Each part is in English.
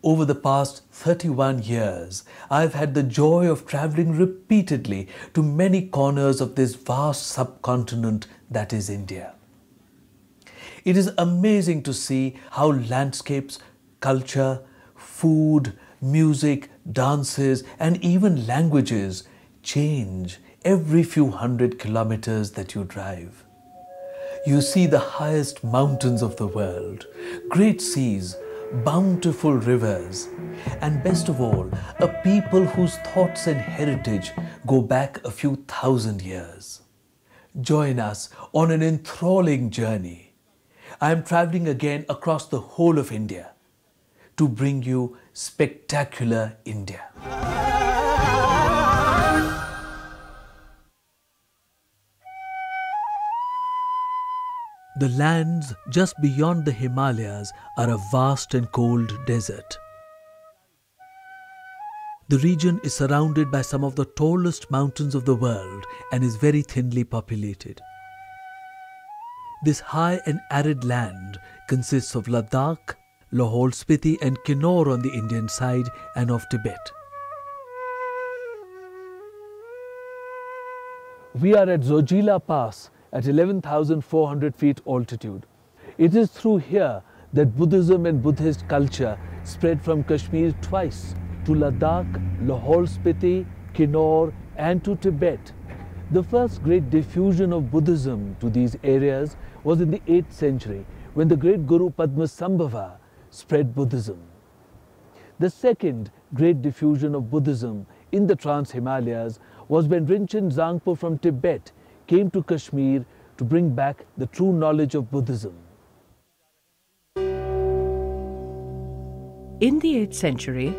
Over the past 31 years, I've had the joy of traveling repeatedly to many corners of this vast subcontinent that is India. It is amazing to see how landscapes, culture, food, music, dances, and even languages change every few hundred kilometers that you drive. You see the highest mountains of the world, great seas, bountiful rivers, and best of all, a people whose thoughts and heritage go back a few thousand years. Join us on an enthralling journey. I am traveling again across the whole of India to bring you spectacular India. The lands just beyond the Himalayas are a vast and cold desert. The region is surrounded by some of the tallest mountains of the world and is very thinly populated. This high and arid land consists of Ladakh, Lahaul Spiti and Kinnaur on the Indian side and of Tibet. We are at Zojila Pass at 11,400 feet altitude. It is through here that Buddhism and Buddhist culture spread from Kashmir twice to Ladakh, Lahaul Spiti, Kinnaur and to Tibet. The first great diffusion of Buddhism to these areas was in the 8th century when the great Guru Padmasambhava spread Buddhism. The second great diffusion of Buddhism in the Trans-Himalayas was when Rinchen Zangpo from Tibet came to Kashmir to bring back the true knowledge of Buddhism. In the 8th century,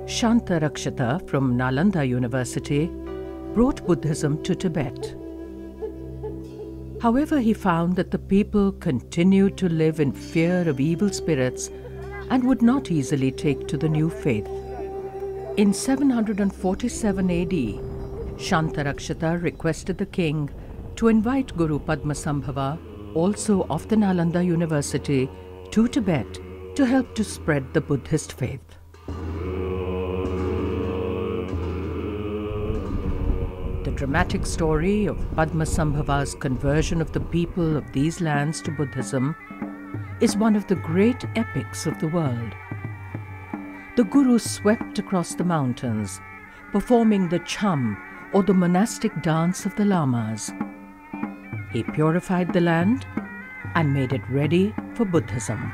Shanta Rakshata from Nalanda University brought Buddhism to Tibet. However, he found that the people continued to live in fear of evil spirits and would not easily take to the new faith. In 747 AD, Shanta Rakshata requested the king to invite Guru Padmasambhava, also of the Nalanda University, to Tibet to help to spread the Buddhist faith. The dramatic story of Padmasambhava's conversion of the people of these lands to Buddhism is one of the great epics of the world. The Guru swept across the mountains, performing the cham, or the monastic dance of the lamas. He purified the land and made it ready for Buddhism.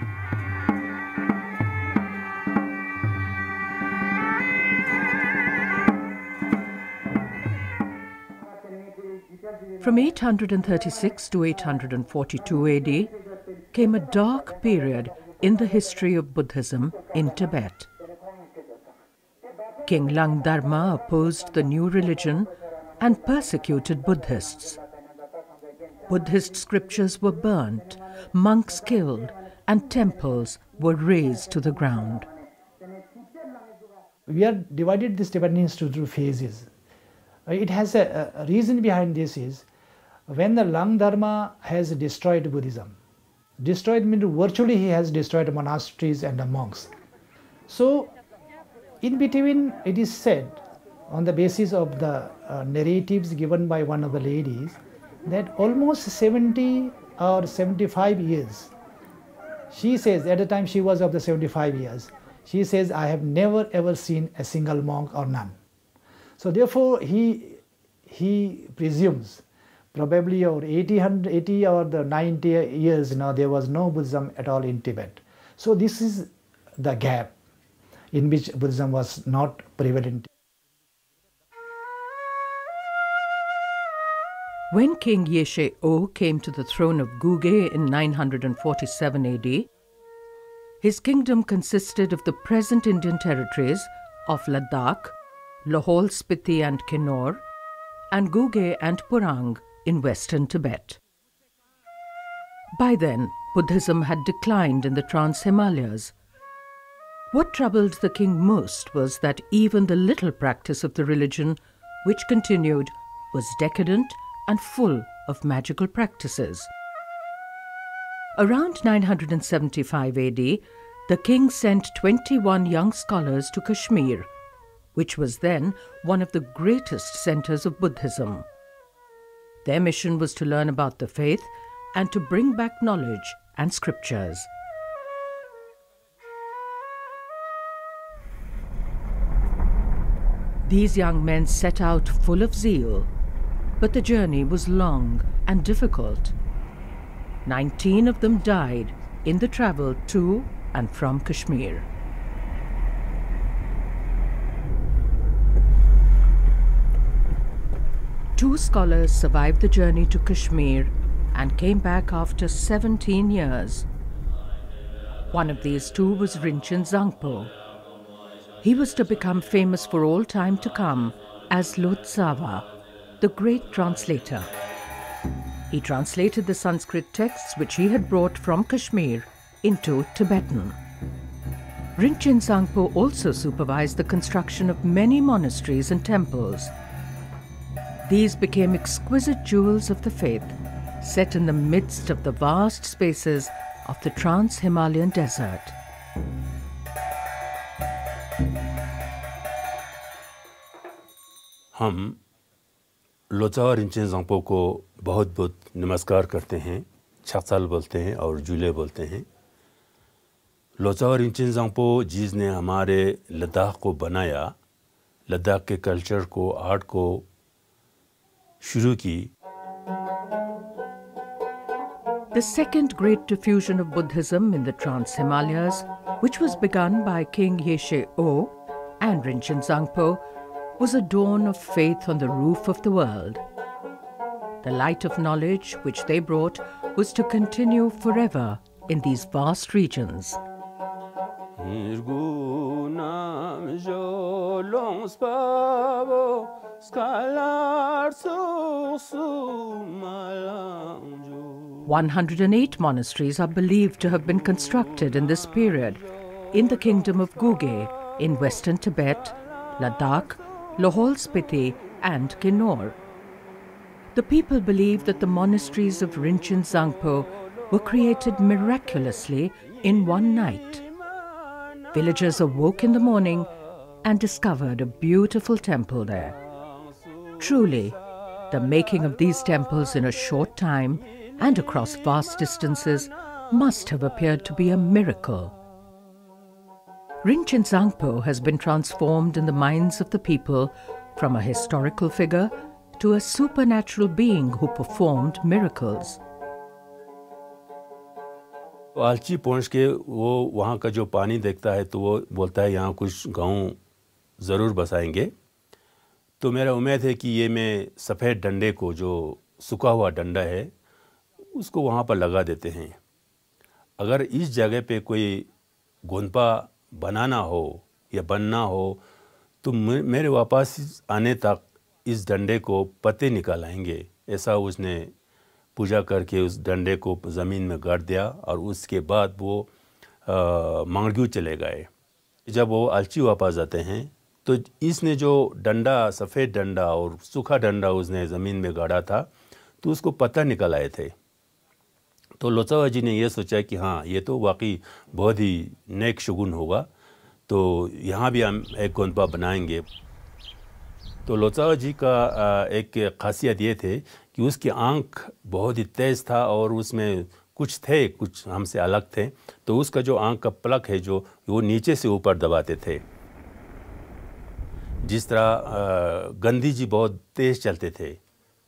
From 836 to 842 AD came a dark period in the history of Buddhism in Tibet. King Langdharma opposed the new religion and persecuted Buddhists. Buddhist scriptures were burnt, monks killed, and temples were razed to the ground. We have divided this Tibetan into two phases. It has a reason behind this is when the Langdharma has destroyed Buddhism. Destroyed means virtually he has destroyed monasteries and the monks. So in between it is said on the basis of the narratives given by one of the ladies that almost 70 or 75 years, she says, at the time she was of the 75 years, she says, I have never ever seen a single monk or nun. So therefore he presumes probably over 80 or the 90 years now there was no Buddhism at all in Tibet. So this is the gap in which Buddhism was not prevalent. When King Yeshe O came to the throne of Guge in 947 AD, his kingdom consisted of the present Indian territories of Ladakh, Lahaul Spiti and Kinnaur, and Guge and Purang in western Tibet. By then, Buddhism had declined in the Trans-Himalayas. What troubled the king most was that even the little practice of the religion, which continued, was decadent and full of magical practices. Around 975 AD, the king sent 21 young scholars to Kashmir, which was then one of the greatest centers of Buddhism. Their mission was to learn about the faith and to bring back knowledge and scriptures. These young men set out full of zeal, but the journey was long and difficult. 19 of them died in the travel to and from Kashmir. Two scholars survived the journey to Kashmir and came back after 17 years. One of these two was Rinchen Zangpo. He was to become famous for all time to come as Lodzawa, the great translator. He translated the Sanskrit texts which he had brought from Kashmir into Tibetan. Rinchen Zangpo also supervised the construction of many monasteries and temples. These became exquisite jewels of the faith, set in the midst of the vast spaces of the trans-Himalayan desert. हम लोचावा रिंचेन ज़ांगपो को बहुत बहुत नमस्कार करते हैं, छक्साल बोलते हैं और जुले बोलते हैं। लोचावा रिंचेन ज़ांगपो जिसने हमारे लद्दाख को बनाया, लद्दाख के कल्चर को, आर्ट को शुरू की। The second great diffusion of Buddhism in the Trans-Himalayas, which was begun by King Yeshe O and Rinchen Zangpo, was a dawn of faith on the roof of the world. The light of knowledge which they brought was to continue forever in these vast regions. One 108 monasteries are believed to have been constructed in this period in the kingdom of Guge in western Tibet, Ladakh, Lahaul Spiti and Kinnaur. The people believe that the monasteries of Rinchen Zangpo were created miraculously in one night. Villagers awoke in the morning and discovered a beautiful temple there. Truly, the making of these temples in a short time and across vast distances must have appeared to be a miracle. Rinchen Zangpo has been transformed in the minds of the people from a historical figure to a supernatural being who performed miracles. आलची पहुँच के वो वहाँ का जो पानी देखता है तो वो बोलता है यहाँ कुछ गाँव ज़रूर बसाएंगे। तो मेरा उम्मीद है कि ये मैं सफ़ेद डंडे को, जो सूखा हुआ डंडा है, उसको वहाँ पर लगा देते हैं। अगर इस जगह पे कोई गोंपा बनाना हो या बनना हो तो मेरे वापस आने तक इस डंडे को पत्ते निकाल आएंगे। ऐसा उसने पूजा करके उस डंडे को ज़मीन में गाड़ दिया और उसके बाद वो मांगड्यू चले गए। जब वो आलची वापस आते हैं तो इसने जो डंडा, सफ़ेद डंडा और सूखा डंडा उसने ज़मीन में गाड़ा था तो उसको पत्ता निकल आए थे। तो लोचावा जी ने ये सोचा कि हाँ, ये तो वाकई बहुत ही नेक शगुन होगा, तो यहाँ भी हम एक गोंपा बनाएंगे। तो लोचावा जी का एक खासियत ये थे कि उसकी आँख बहुत ही तेज़ था और उसमें कुछ हमसे अलग थे। तो उसका जो आँख का पलक है जो वो नीचे से ऊपर दबाते थे। जिस तरह गांधी जी बहुत तेज़ चलते थे,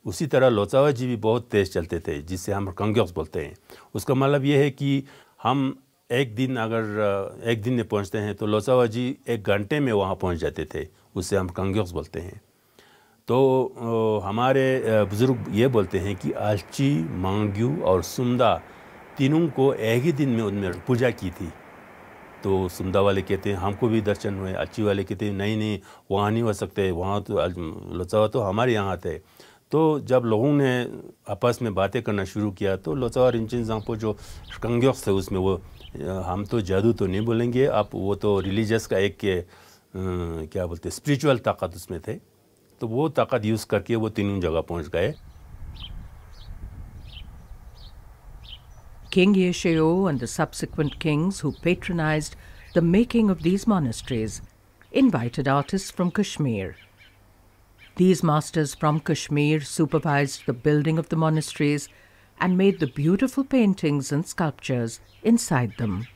उसी तरह लोचावा जी भी बहुत तेज़ चलते थे, जिससे हम कंग्योक्स बोलते हैं। उसका मतलब ये है कि हम एक दिन में पहुंचते हैं तो लोचावा जी 1 घंटे में वहाँ पहुंच जाते थे, उससे हम कंग्योक्स बोलते हैं। तो हमारे बुज़ुर्ग ये बोलते हैं कि आलची, मांग्यू और सुमदा तीनों को एक ही दिन में उनमें पूजा की थी। तो सुमदा वाले कहते हैं हमको भी दर्शन हुए, आलची वाले कहते हैं नहीं वहाँ नहीं हो सकते, वहाँ तो लोचावा तो हमारे यहाँ थे। तो जब लोगों ने आपस में बातें करना शुरू किया तो लोचावा रिंचेन ज़ांगपो जो कंग्योक्स थे उसमें वो हम तो जादू तो नहीं बोलेंगे, आप वो तो रिलीजियस का एक क्या बोलते स्पिरिचुअल ताकत उसमें थे। तो वो ताकत यूज़ करके वो तीनों जगह पहुंच गए। King Yeshao and the subsequent kings who patronized the making of these monasteries invited artists from Kashmir. These masters from Kashmir supervised the building of the monasteries and made the beautiful paintings and sculptures inside them.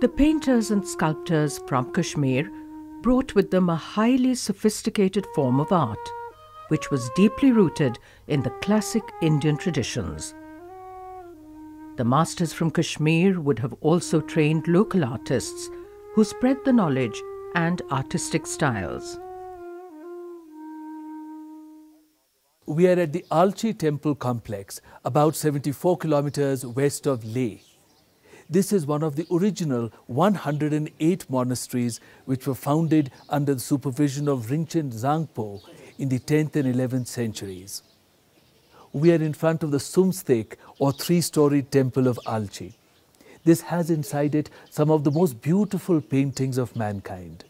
The painters and sculptors from Kashmir brought with them a highly sophisticated form of art, which was deeply rooted in the classic Indian traditions. The masters from Kashmir would have also trained local artists who spread the knowledge and artistic styles. We are at the Alchi temple complex, about 74 kilometers west of Leh. This is one of the original 108 monasteries which were founded under the supervision of Rinchen Zangpo in the 10th and 11th centuries. We are in front of the Sumstek or three-storied temple of Alchi. This has inside it some of the most beautiful paintings of mankind.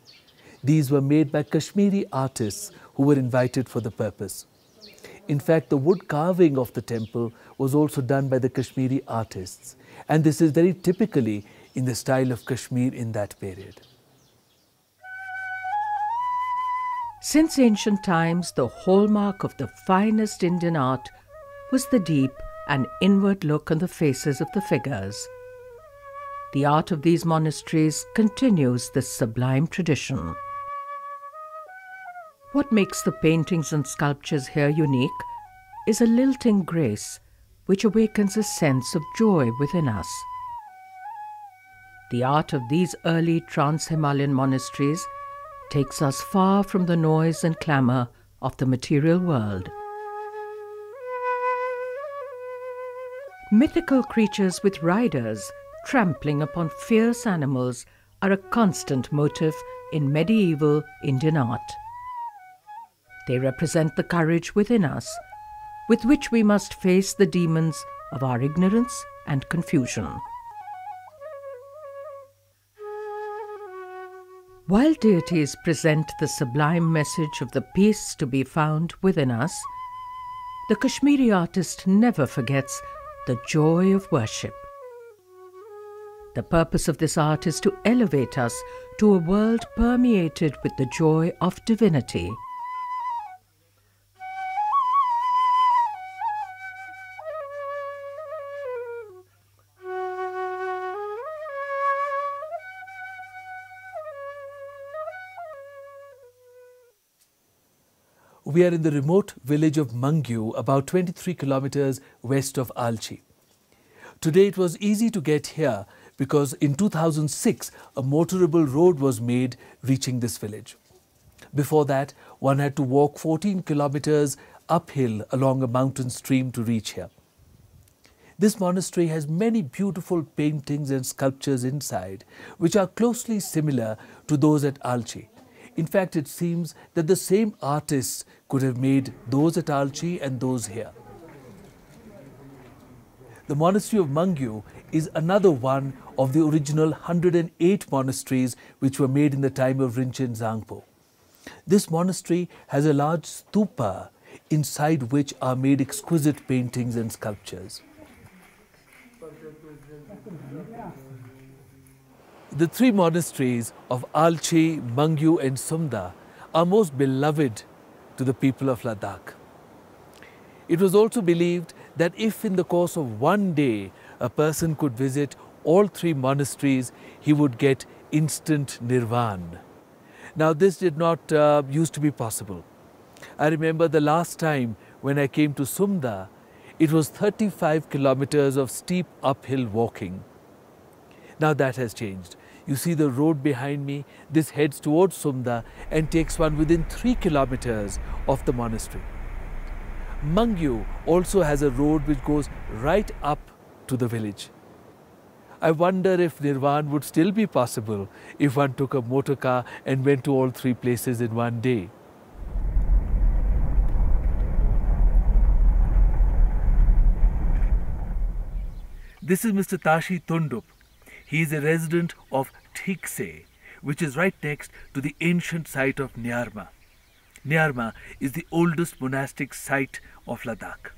These were made by Kashmiri artists who were invited for the purpose. In fact, the wood carving of the temple was also done by the Kashmiri artists, and this is very typically in the style of Kashmir in that period. Since ancient times, the hallmark of the finest Indian art was the deep and inward look on the faces of the figures. The art of these monasteries continues this sublime tradition. What makes the paintings and sculptures here unique is a lilting grace which awakens a sense of joy within us. The art of these early trans-Himalayan monasteries takes us far from the noise and clamour of the material world. Mythical creatures with riders trampling upon fierce animals are a constant motif in medieval Indian art. They represent the courage within us, with which we must face the demons of our ignorance and confusion. While deities present the sublime message of the peace to be found within us, the Kashmiri artist never forgets the joy of worship. The purpose of this art is to elevate us to a world permeated with the joy of divinity. We are in the remote village of Mangyu, about 23 kilometers west of Alchi. Today it was easy to get here because in 2006 a motorable road was made reaching this village. Before that, one had to walk 14 kilometers uphill along a mountain stream to reach here. This monastery has many beautiful paintings and sculptures inside, which are closely similar to those at Alchi. In fact, it seems that the same artists could have made those at Alchi and those here. The monastery of Mangyu is another one of the original 108 monasteries which were made in the time of Rinchen Zangpo. This monastery has a large stupa inside which are made exquisite paintings and sculptures. The three monasteries of Alchi, Mangyu and Sumda are most beloved to the people of Ladakh. It was also believed that if in the course of one day a person could visit all three monasteries, he would get instant nirvana. Now this did not used to be possible. I remember the last time when I came to Sumda, it was 35 kilometers of steep uphill walking. Now that has changed. You see the road behind me, this heads towards Sumda and takes one within 3 kilometers of the monastery. Mangyu also has a road which goes right up to the village. I wonder if nirvana would still be possible if one took a motor car and went to all three places in one day. This is Mr. Tashi Tundup. He is a resident of Thikse, which is right next to the ancient site of Nyarma. Nyarma is the oldest monastic site of Ladakh.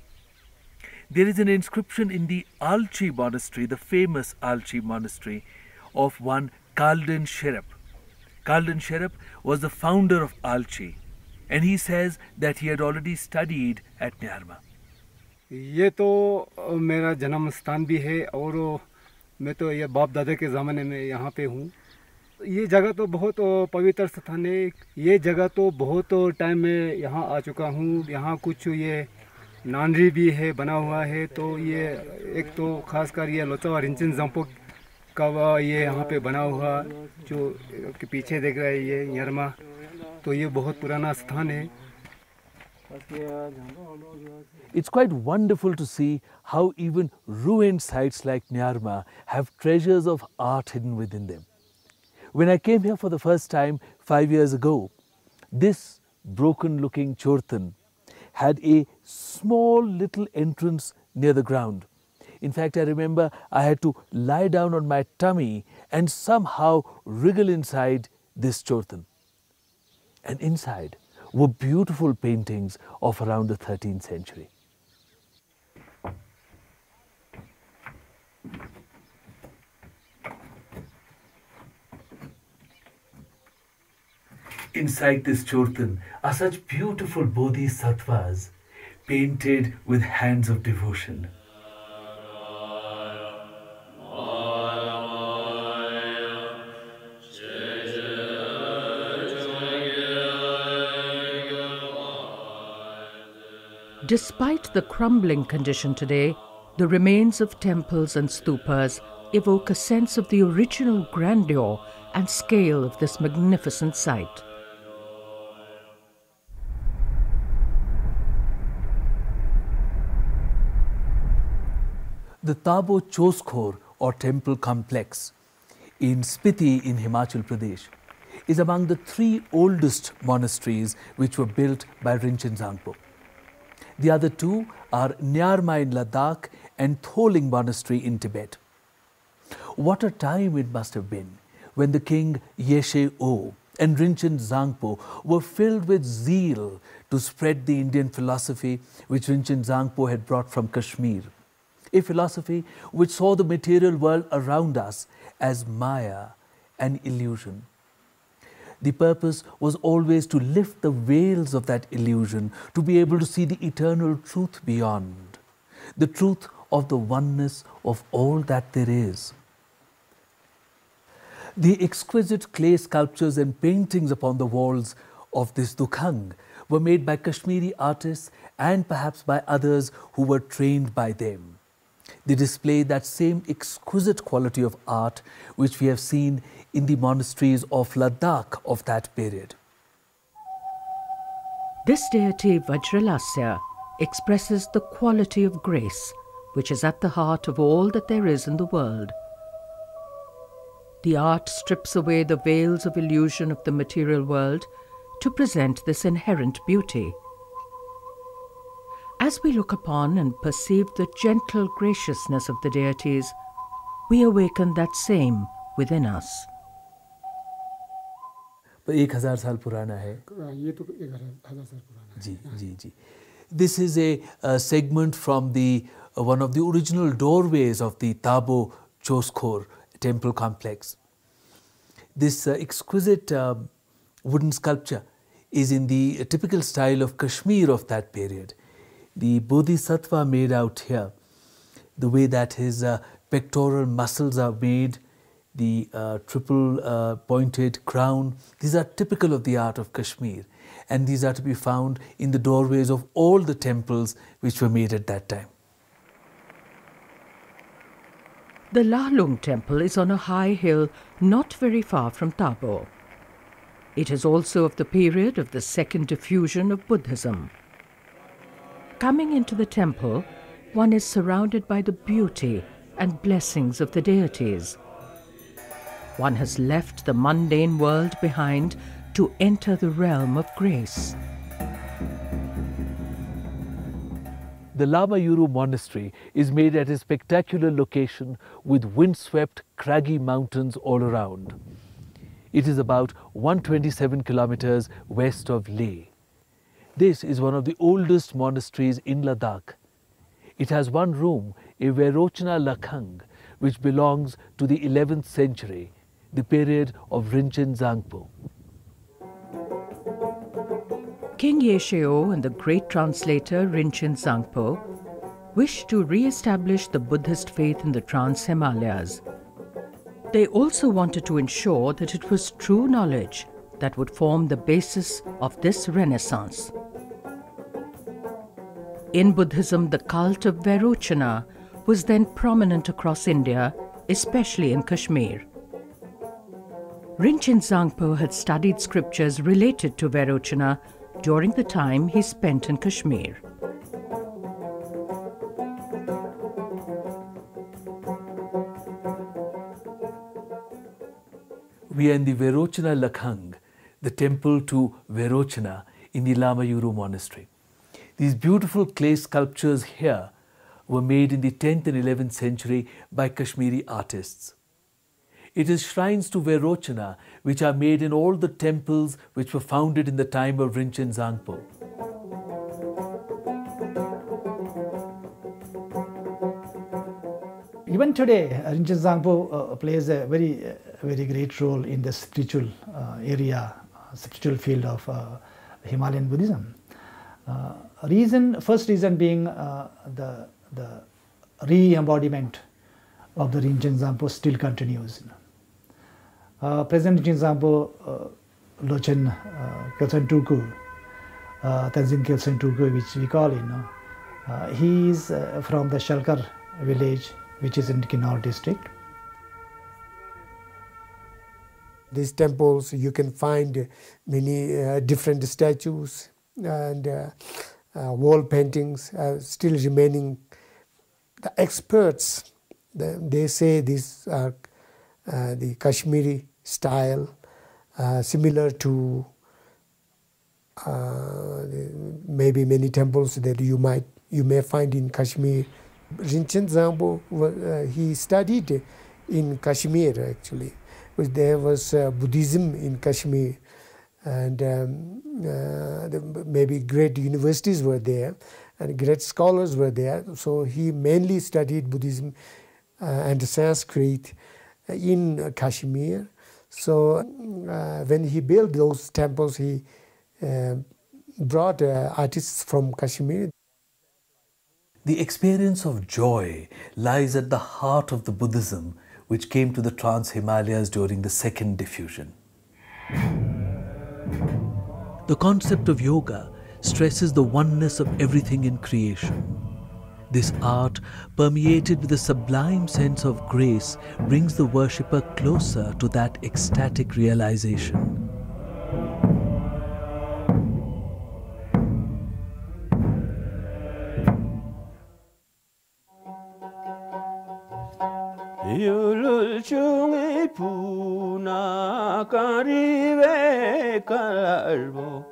There is an inscription in the Alchi monastery, the famous Alchi monastery, of one Kalden Sherab. Kalden Sherab was the founder of Alchi, and he says that he had already studied at Nyarma. ये तो मेरा जन्म स्थान भी है और मैं तो ये बाप दादा के ज़माने में यहाँ पे हूँ। ये जगह तो बहुत पवित्र स्थान है। ये जगह तो बहुत टाइम में यहाँ आ चुका हूँ। यहाँ कुछ ये नानरी भी है बना हुआ है। तो ये एक तो खासकर ये लोचावा रिंचन जंपो का ये यहाँ पे बना हुआ जो के पीछे देख रहा है ये न्यारमा, तो ये बहुत पुराना स्थान है। It's quite wonderful to see how even ruined sites like Nyarma have treasures of art hidden within them. When I came here for the first time 5 years ago, this broken-looking chortan had a small little entrance near the ground. In fact, I remember I had to lie down on my tummy and somehow wriggle inside this chortan. And inside were beautiful paintings of around the 13th century. Inside this chortan are such beautiful bodhisattvas painted with hands of devotion. Despite the crumbling condition today, the remains of temples and stupas evoke a sense of the original grandeur and scale of this magnificent site. The Tabo Choskhor or temple complex in Spiti in Himachal Pradesh is among the 3 oldest monasteries which were built by Rinchen Zangpo. The other 2 are Nyarma in Ladakh and Tholing Monastery in Tibet. What a time it must have been when the king Yeshe O and Rinchen Zangpo were filled with zeal to spread the Indian philosophy which Rinchen Zangpo had brought from Kashmir. A philosophy which saw the material world around us as Maya, an illusion. The purpose was always to lift the veils of that illusion, to be able to see the eternal truth beyond, the truth of the oneness of all that there is. The exquisite clay sculptures and paintings upon the walls of this Dukhang were made by Kashmiri artists and perhaps by others who were trained by them. They display that same exquisite quality of art which we have seen in the monasteries of Ladakh of that period. This deity Vajralasya expresses the quality of grace which is at the heart of all that there is in the world. The art strips away the veils of illusion of the material world to present this inherent beauty. As we look upon and perceive the gentle graciousness of the deities, we awaken that same within us. तो 1000 साल पुराना है। ये तो 1000 साल पुराना है। जी जी जी। This is a segment from the one of the original doorways of the Tabo Choskhor temple complex. This exquisite wooden sculpture is in the typical style of Kashmir of that period. The Bodhisattva made out here, the way that his pectoral muscles are made, the triple pointed crown, these are typical of the art of Kashmir, and these are to be found in the doorways of all the temples which were made at that time. The Lalung temple is on a high hill not very far from Tabo. It is also of the period of the second diffusion of Buddhism. Coming into the temple, one is surrounded by the beauty and blessings of the deities. One has left the mundane world behind to enter the realm of grace. The Lamayuru monastery is made at a spectacular location with windswept, craggy mountains all around. It is about 127 kilometers west of Leh. This is one of the oldest monasteries in Ladakh. It has one room, a Verochana Lakhang, which belongs to the 11th century, the period of Rinchen Zangpo. King Yesheo and the great translator Rinchen Zangpo wished to re-establish the Buddhist faith in the Trans-Himalayas. They also wanted to ensure that it was true knowledge that would form the basis of this renaissance. In Buddhism, the cult of Verochana was then prominent across India, especially in Kashmir. Rinchen Zangpo had studied scriptures related to Verochana during the time he spent in Kashmir. We are in the Verochana Lakhang, the temple to Verochana in the Lamayuru monastery. These beautiful clay sculptures here were made in the 10th and 11th century by Kashmiri artists. It is shrines to Verochana which are made in all the temples which were founded in the time of Rinchen Zangpo. Even today, Rinchen Zangpo plays a very great role in the spiritual area, spiritual field of Himalayan Buddhism. First reason being the re-embodiment of the Rinchen Zangpo still continues. Present Rinchen Zangpo, Lochen Kelsang Tuku, Tenzin Kelsang Tuku, which we call it, he is from the Shalkar village, which is in Kinnaur district. These temples, you can find many different statues and wall paintings still remaining. The experts, they say these are the Kashmiri style, similar to maybe many temples that you may find in Kashmir. Rinchen Zangpo, he studied in Kashmir actually. There was Buddhism in Kashmir, and maybe great universities were there and great scholars were there. So he mainly studied Buddhism and Sanskrit in Kashmir. So when he built those temples, he brought artists from Kashmir. The experience of joy lies at the heart of the Buddhism which came to the Trans-Himalayas during the second diffusion. The concept of yoga stresses the oneness of everything in creation. This art, permeated with a sublime sense of grace, brings the worshipper closer to that ecstatic realization. Yulul chungi puna karive kalarbo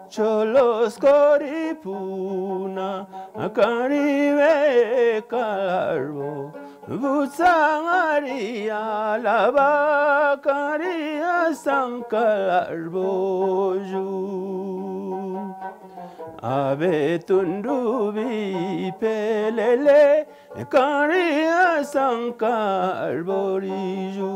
cholos kori puna karive kalarbo butsangariya lava kariya sankalarbo ju abe tundubi pelele Kariya Sankar Boriju.